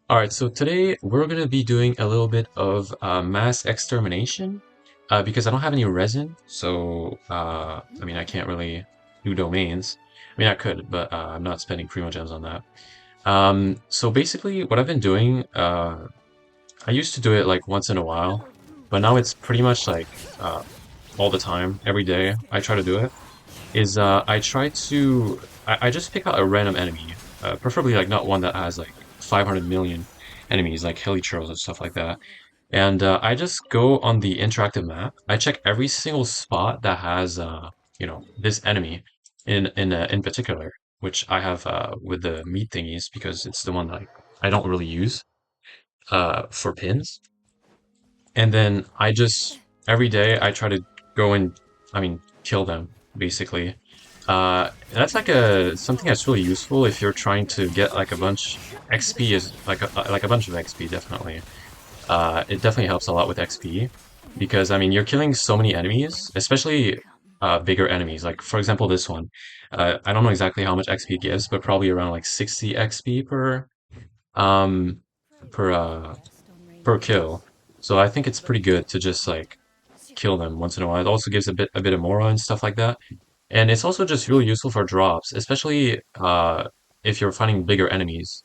Alright, so today we're going to be doing a little bit of mass extermination because I don't have any resin, so I mean I can't really do domains. I mean I could, but I'm not spending primo gems on that. So basically what I've been doing, I used to do it like once in a while, but now it's pretty much like all the time, every day I try to do it, is I just pick out a random enemy, preferably like not one that has like 500 million enemies like hilichurls and stuff like that. And I just go on the interactive map. I check every single spot that has this enemy in particular, which I have with the meat thingies because it's the one that I don't really use for pins. And then I just every day I try to go and kill them basically. That's like a something that's really useful if you're trying to get like a bunch XP is like a bunch of XP definitely. It definitely helps a lot with XP because I mean you're killing so many enemies, especially bigger enemies. Like for example this one. I don't know exactly how much XP it gives, but probably around like 60 XP um per per kill. So I think it's pretty good to just like kill them once in a while. It also gives a bit of morale and stuff like that. And it's also just really useful for drops, especially if you're fighting bigger enemies.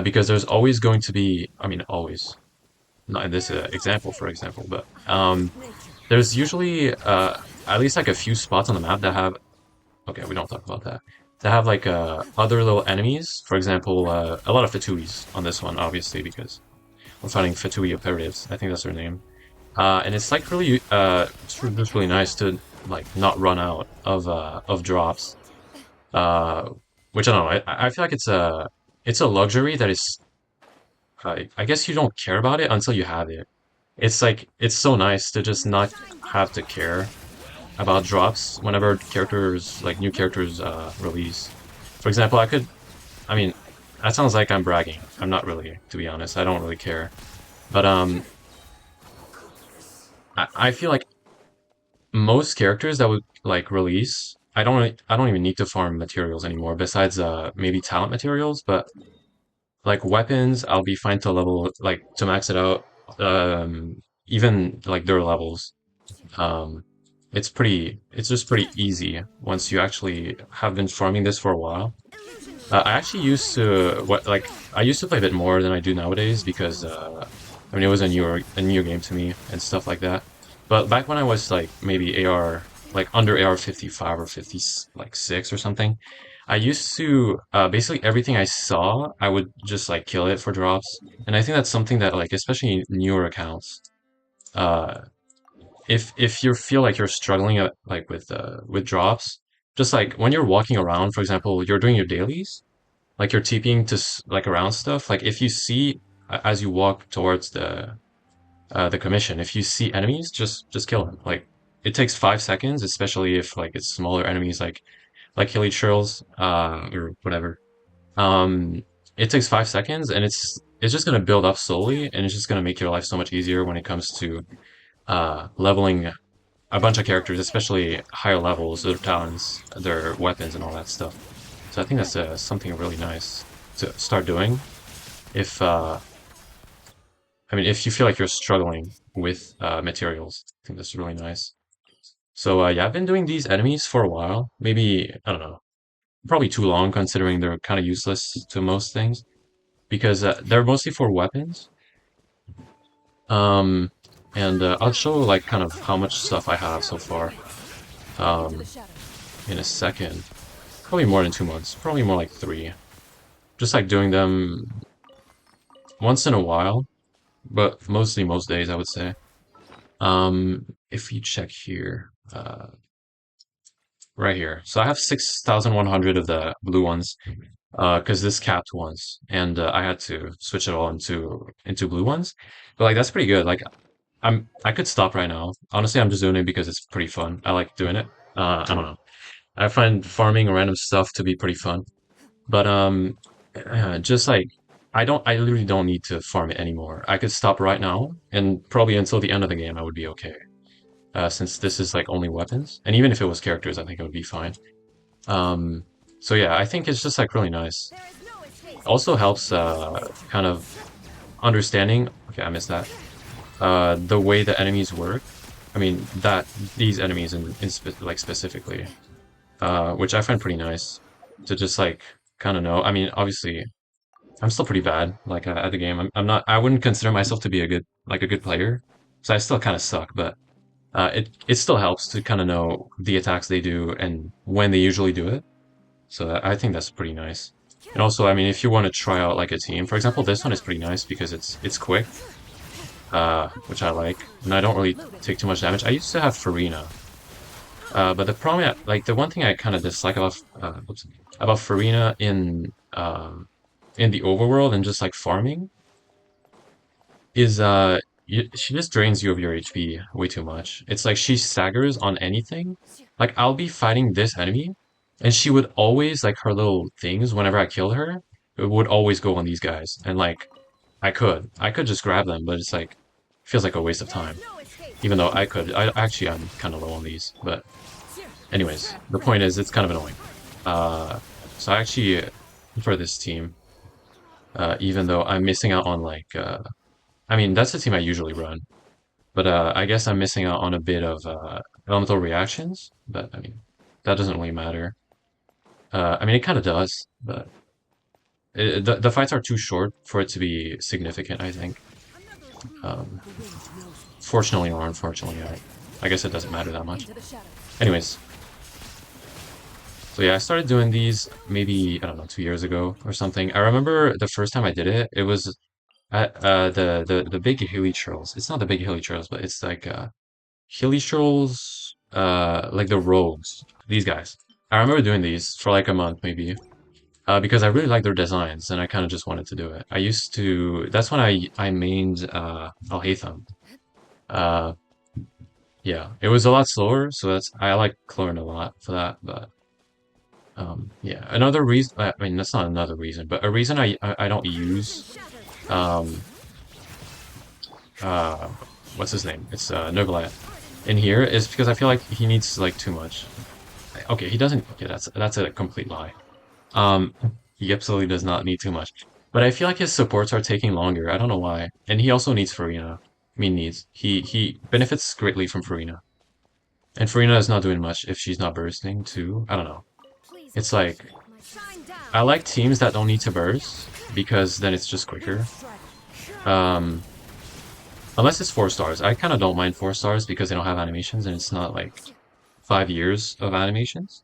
Because there's always going to be, I mean, always, not in this example, for example, but there's usually at least like a few spots on the map that have, okay, we don't talk about that, that have like other little enemies. For example, a lot of fatuis on this one, obviously, because we're fighting fatui operatives. I think that's their name. And it's like really, just really nice to like not run out of drops. Uh, which I don't know. I feel like it's a luxury that is. I guess you don't care about it until you have it. It's like it's so nice to just not have to care about drops whenever characters like new characters release. For example, I could. I mean, that sounds like I'm bragging. I'm not really, to be honest. I don't really care. But I feel like most characters that would like release, I don't even need to farm materials anymore besides maybe talent materials, but like weapons, I'll be fine to level like to max it out. Even like their levels. Um it's just pretty easy once you actually have been farming this for a while. I actually used to I used to play a bit more than I do nowadays because I mean it was a new game to me and stuff like that. But back when I was like maybe AR like under AR 55 or 50 like 6 or something, I used to basically everything I saw I would just like kill it for drops. And I think that's something that like especially newer accounts uh if you feel like you're struggling with drops, just like when you're walking around, for example, you're doing your dailies like you're TPing to like around stuff. Like if you see as you walk towards the commission, if you see enemies, just kill them. Like it takes 5 seconds, especially if like it's smaller enemies like hilly churls or whatever. Um, it takes 5 seconds, and it's just gonna build up slowly, and it's just gonna make your life so much easier when it comes to leveling a bunch of characters, especially higher levels, their talents, their weapons, and all that stuff. So I think that's something really nice to start doing. If I mean, if you feel like you're struggling with materials, I think that's really nice. So yeah, I've been doing these enemies for a while. Maybe I don't know, probably too long considering they're kind of useless to most things because they're mostly for weapons. Um, and I'll show like kind of how much stuff I have so far um, in a second. Probably more than 2 months. Probably more like three. Just like doing them once in a while, but mostly most days, I would say. If you check here, right here. So I have 6,100 of the blue ones, because this capped once, and I had to switch it all into blue ones. But like that's pretty good. Like I could stop right now. Honestly, I'm just doing it because it's pretty fun. I like doing it. I don't know. I find farming random stuff to be pretty fun. But just like I literally don't need to farm it anymore. I could stop right now, and probably until the end of the game, I would be okay. Since this is like only weapons, and even if it was characters, I think it would be fine. So yeah, I think it's just like really nice. Also helps kind of. understanding. Okay, I missed that. The way the enemies work. I mean that these enemies like specifically, which I find pretty nice to just like kind of know. I mean, obviously, I'm still pretty bad like at the game. I'm not. I wouldn't consider myself to be a good player, so I still kind of suck. But it still helps to kind of know the attacks they do and when they usually do it. So I think that's pretty nice. And also, I mean, if you want to try out like a team, for example, this one is pretty nice because it's quick, which I like, and I don't really take too much damage. I used to have Farina, but the problem, like the one thing I kind of dislike about Farina in the overworld and just like farming is she just drains you of your HP way too much. It's like she staggers on anything. Like I'll be fighting this enemy, and she would always like her little things whenever I kill her, it would always go on these guys. And like I could just grab them, but it's like feels like a waste of time. Even though I could, I'm kind of low on these. But anyways, the point is it's kind of annoying. So I actually prefer this team, even though I'm missing out on like I mean, that's the team I usually run, but I guess I'm missing out on a bit of elemental reactions, but I mean, that doesn't really matter. I mean, it kind of does, but the fights are too short for it to be significant, I think. Um, Fortunately or unfortunately, I guess it doesn't matter that much. Anyways, so yeah, I started doing these maybe, I don't know, 2 years ago or something. I remember the first time I did it, it was at the big hilly trails. It's not the big hilly trails, but it's like hilly trolls, like the rogues, these guys. I remember doing these for like a month maybe, because I really like their designs and I kind of just wanted to do it. I used to, that's when I mained Alhaitham. Uh, yeah, it was a lot slower, so I like Clorn a lot for that. But yeah, another reason, I mean, that's not another reason, but a reason I don't use um uh what's his name? It's Novalat in here is because I feel like he needs like too much. Okay, he doesn't. Okay, that's a complete lie. Um, he absolutely does not need too much. But I feel like his supports are taking longer. I don't know why. And he also needs Farina. I mean, needs. He benefits greatly from Farina. And Farina is not doing much if she's not bursting too. I don't know. It's like I like teams that don't need to burst because then it's just quicker. Um, Unless it's 4 stars. I kind of don't mind 4 stars because they don't have animations and it's not like 5 years of animations.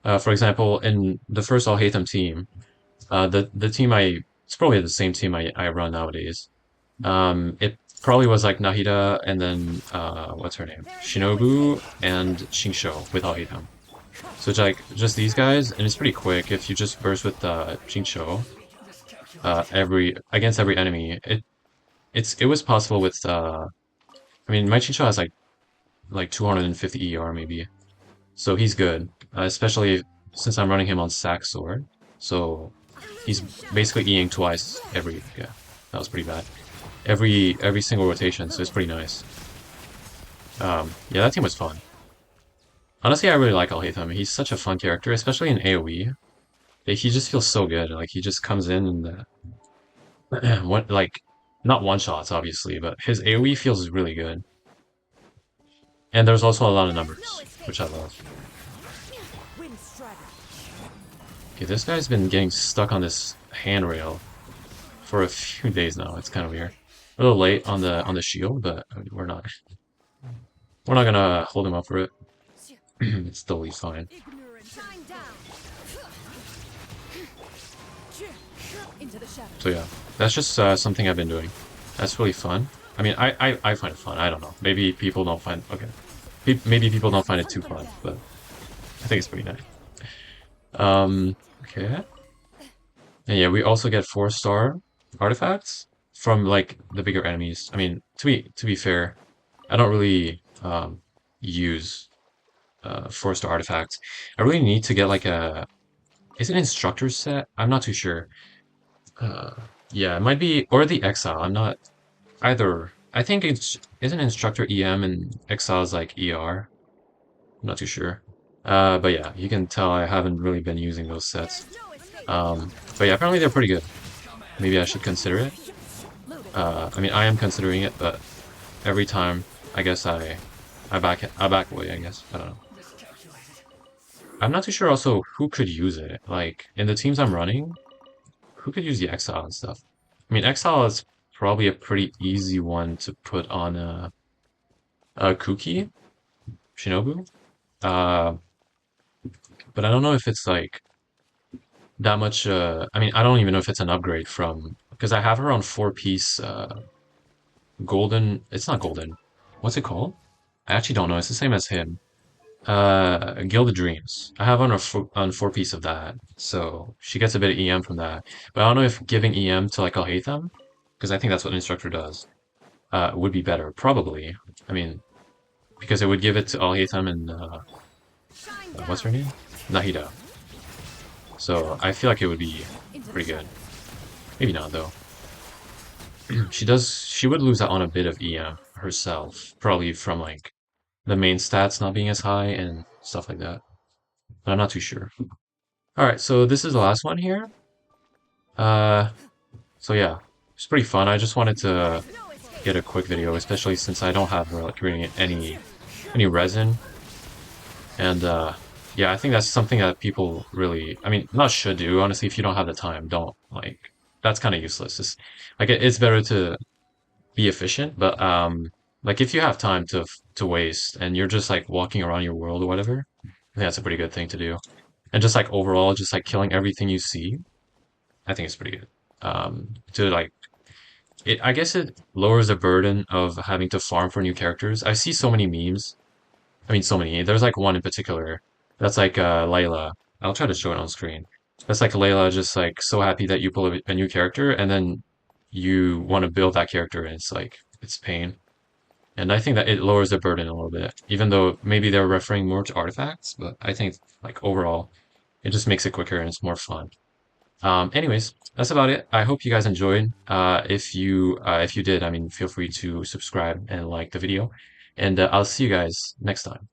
For example, in the first Alhaitham team, the team it's probably the same team I run nowadays. It probably was like Nahida and then what's her name, Shinobu and Shingsho with Alhaitham. So it's like just these guys, and it's pretty quick if you just burst with Shingsho every against every enemy. It was possible with I mean my Shingsho has like 250 ER maybe. So he's good, especially since I'm running him on Sack Sword. So he's basically Eing twice every, yeah, that was pretty bad. Every single rotation, so it's pretty nice. Yeah, that team was fun. Honestly, I really like Alhaitham. He's such a fun character, especially in AoE. He just feels so good. Like he just comes in and what like not one shots obviously, but his AoE feels really good. And there's also a lot of numbers, which I love. Okay, this guy's been getting stuck on this handrail for a few days now. It's kind of weird. A little late on the shield, but we're not gonna hold him up for it. It's totally fine. So yeah, that's just something I've been doing. That's really fun. I mean, I find it fun. I don't know. Maybe people don't find okay. Maybe people don't find it too fun, but I think it's pretty nice. Okay. And yeah, we also get 4-star artifacts from like the bigger enemies. I mean, to be fair, I don't really use 4-star artifacts. I really need to get like is it instructor set? I'm not too sure. Uh, yeah, it might be or the exile. I'm not either. I think it's isn't instructor EM and exile is like ER. I'm not too sure. But yeah, you can tell I haven't really been using those sets. But yeah, apparently they're pretty good. Maybe I should consider it. I mean, I am considering it, but every time, I guess I back away, I guess. I don't know. I'm not too sure also who could use it. Like, in the teams I'm running, who could use the Exile and stuff? I mean, Exile is probably a pretty easy one to put on a Kuki, Shinobu. Uh, but I don't know if it's like that much. I mean, I don't even know if it's an upgrade from because I have her on four-piece golden. It's not golden. What's it called? I actually don't know. It's the same as him. Gilded Dreams. I have on on four-piece of that, so she gets a bit of EM from that. But I don't know if giving EM to like Alhaitham, because I think that's what Instructor does, would be better. Probably. I mean, because it would give it to Alhaitham and what's her name? Nahida. So I feel like it would be pretty good. Maybe not though. She would lose out on a bit of EM herself, probably from like the main stats not being as high and stuff like that. But I'm not too sure. All right, so this is the last one here. Uh, so yeah, it's pretty fun. I just wanted to get a quick video, especially since I don't have like really any resin, and yeah, I think that's something that people really, I mean, not should do. Honestly, if you don't have the time, don't like. That's kind of useless. It's like it's better to be efficient, but like if you have time to waste and you're just like walking around your world or whatever, I think that's a pretty good thing to do. And just like overall, just like killing everything you see, I think it's pretty good. To like it, I guess it lowers the burden of having to farm for new characters. I see so many memes. I mean, so many. There's like one in particular that's like Layla. I'll try to show it on screen. That's like Layla just like so happy that you pull a new character and then you want to build that character and it's like it's pain. And I think that it lowers the burden a little bit, even though maybe they're referring more to artifacts, but I think like overall it just makes it quicker and it's more fun. Anyways, that's about it. I hope you guys enjoyed. If you did, I mean, feel free to subscribe and like the video, and I'll see you guys next time.